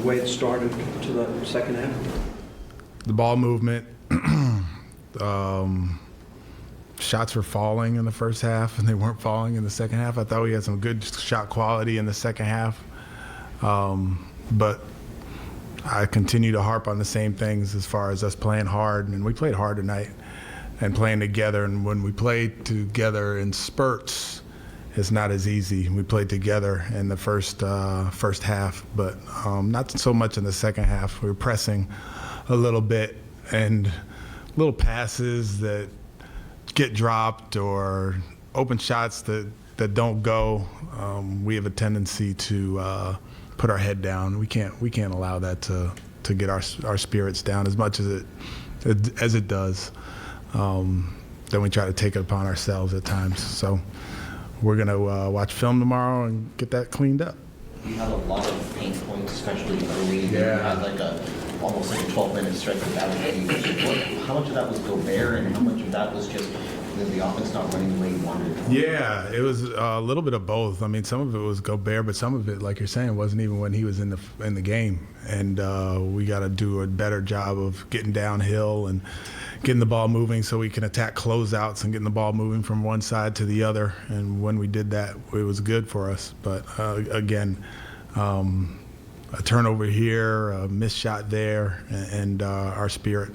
way it started to the second half? The ball movement. Shots were falling in the first half, and they weren't falling in the second half. I thought we had some good shot quality in the second half. But I continue to harp on the same things as far as us playing hard, and we played hard tonight and playing together. And when we play together in spurts, it's not as easy. We played together in the first half, but not so much in the second half. We were pressing a little bit, and little passes that get dropped or open shots that don't go. We have a tendency to put our head down. We can't allow that to get our spirits down as much as it does. Then we try to take it upon ourselves at times. So we're gonna watch film tomorrow and get that cleaned up. You had a lot of pain points, especially early. Yeah. You had almost like a 12-minute stretch without any support. How much of that was Gobert, and how much of that was just the offense not running the way you wanted it? Yeah, it was a little bit of both. I mean, some of it was Gobert, but some of it, like you're saying, wasn't even when he was in the game. And we got to do a better job of getting downhill and getting the ball moving so we can attack closeouts and getting the ball moving from one side to the other. And when we did that, it was good for us. But again, a turnover here, a missed shot there, and our spirit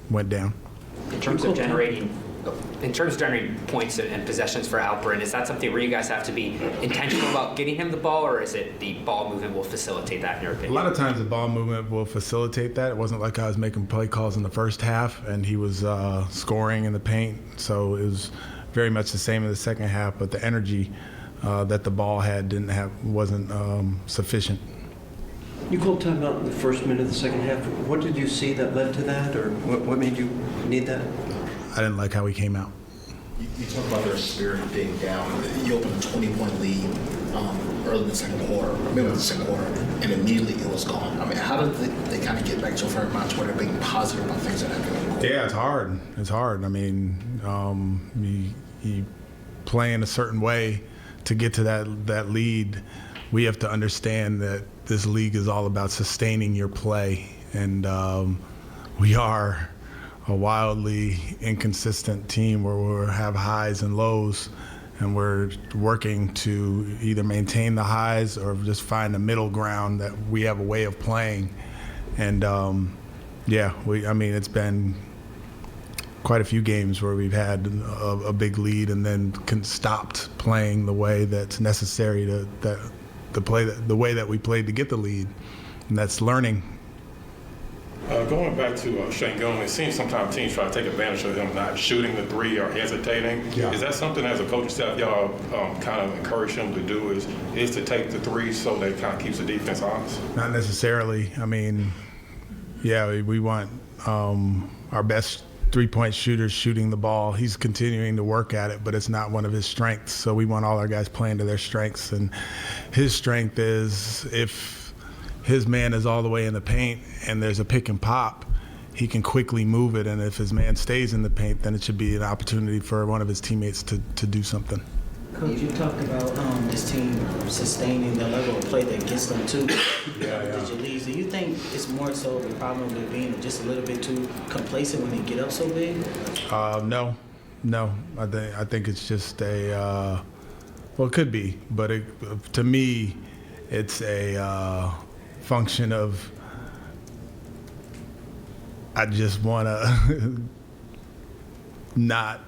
went down. In terms of generating points and possessions for Alperin, is that something where you guys have to be intentional about getting him the ball, or is it the ball movement will facilitate that in your opinion? A lot of times the ball movement will facilitate that. It wasn't like I was making play calls in the first half and he was scoring in the paint. So it was very much the same in the second half, but the energy that the ball had wasn't sufficient. You called timeout in the first minute of the second half. What did you see that led to that, or what made you need that? I didn't like how he came out. You talk about their spirit being down. You opened a 20-point lead early in the second quarter, middle of the second quarter, and immediately it was gone. I mean, how did they kind of get back to a fair amount where they're being positive about things that happen? Yeah, it's hard. It's hard. I mean, you playing a certain way to get to that lead. We have to understand that this league is all about sustaining your play, and we are a wildly inconsistent team where we have highs and lows, and we're working to either maintain the highs or just find a middle ground that we have a way of playing. And it's been quite a few games where we've had a big lead and then stopped playing the way that's necessary to play the way that we played to get the lead, and that's learning. Going back to Şengün, it seems sometimes teams try to take advantage of him not shooting the three or hesitating. Yeah. Is that something as a coaching staff y'all kind of encourage him to do, is to take the three so that it kind of keeps the defense honest? Not necessarily. I mean, yeah, we want our best three-point shooters shooting the ball. He's continuing to work at it, but it's not one of his strengths. So we want all our guys playing to their strengths. And his strength is if his man is all the way in the paint and there's a pick and pop, he can quickly move it. And if his man stays in the paint, then it should be an opportunity for one of his teammates to do something. Coach, you talked about this team sustaining the level of play that gets them to the leads. Do you think it's more so the problem with being just a little bit too complacent when they get up so big? No. I think it's just it could be, but to me, it's a function of I just want to not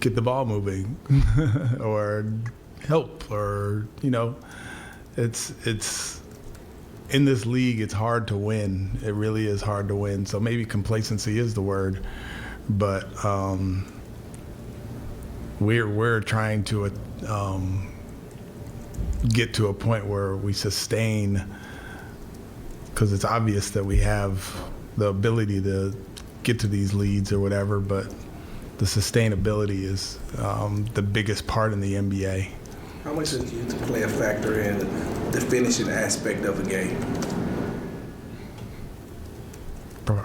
get the ball moving or help, or it's in this league it's hard to win. It really is hard to win. So maybe complacency is the word, but we're trying to get to a point where we sustain, because it's obvious that we have the ability to get to these leads or whatever, but the sustainability is the biggest part in the NBA. How much does you play a factor in the finishing aspect of a game?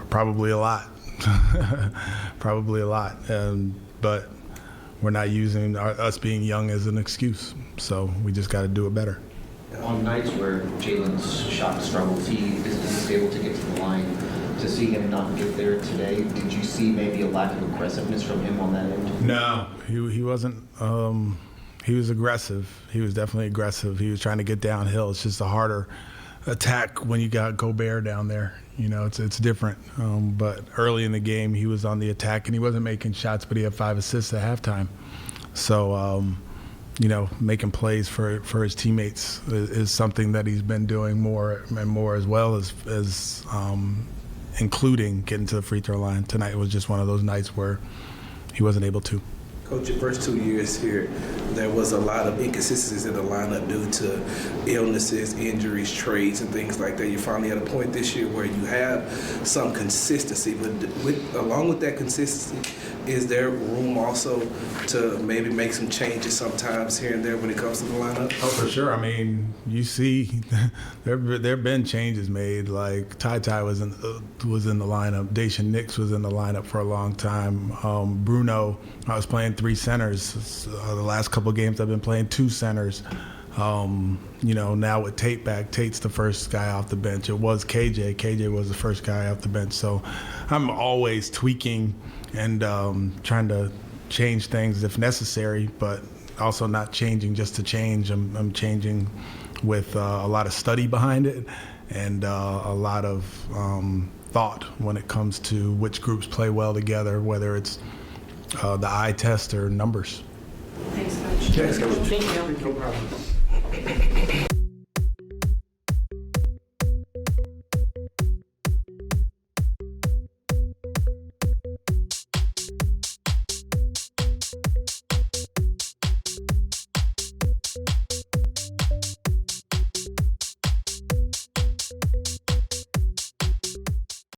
Probably a lot. Probably a lot. But we're not using us being young as an excuse. So we just got to do it better. On nights where Jalen's shot struggles, he is able to get to the line. To see him not get there today, did you see maybe a lack of aggressiveness from him on that end? No, he wasn't. He was aggressive. He was definitely aggressive. He was trying to get downhill. It's just a harder attack when you got Gobert down there. You know, it's different. But early in the game, he was on the attack and he wasn't making shots, but he had 5 assists at halftime. So, you know, making plays for his teammates is something that he's been doing more and more, as well as including getting to the free throw line. Tonight was just one of those nights where he wasn't able to. Coach, your first 2 years here, there was a lot of inconsistencies in the lineup due to illnesses, injuries, trades, and things like that. You're finally at a point this year where you have some consistency, but along with that consistency, is there room also to maybe make some changes sometimes here and there when it comes to the lineup? Oh, for sure. I mean, you see, there have been changes made. Like Ty was in the lineup. Dacian Nix was in the lineup for a long time. Bruno, I was playing 3 centers. The last couple of games I've been playing 2 centers. You know, now with Tate back, Tate's the first guy off the bench. It was KJ. KJ was the first guy off the bench. So I'm always tweaking and trying to change things if necessary, but also not changing just to change. I'm changing with a lot of study behind it and a lot of thought when it comes to which groups play well together, whether it's the eye test or numbers. Thanks, Coach. Thanks, Coach. Thank you. No problem.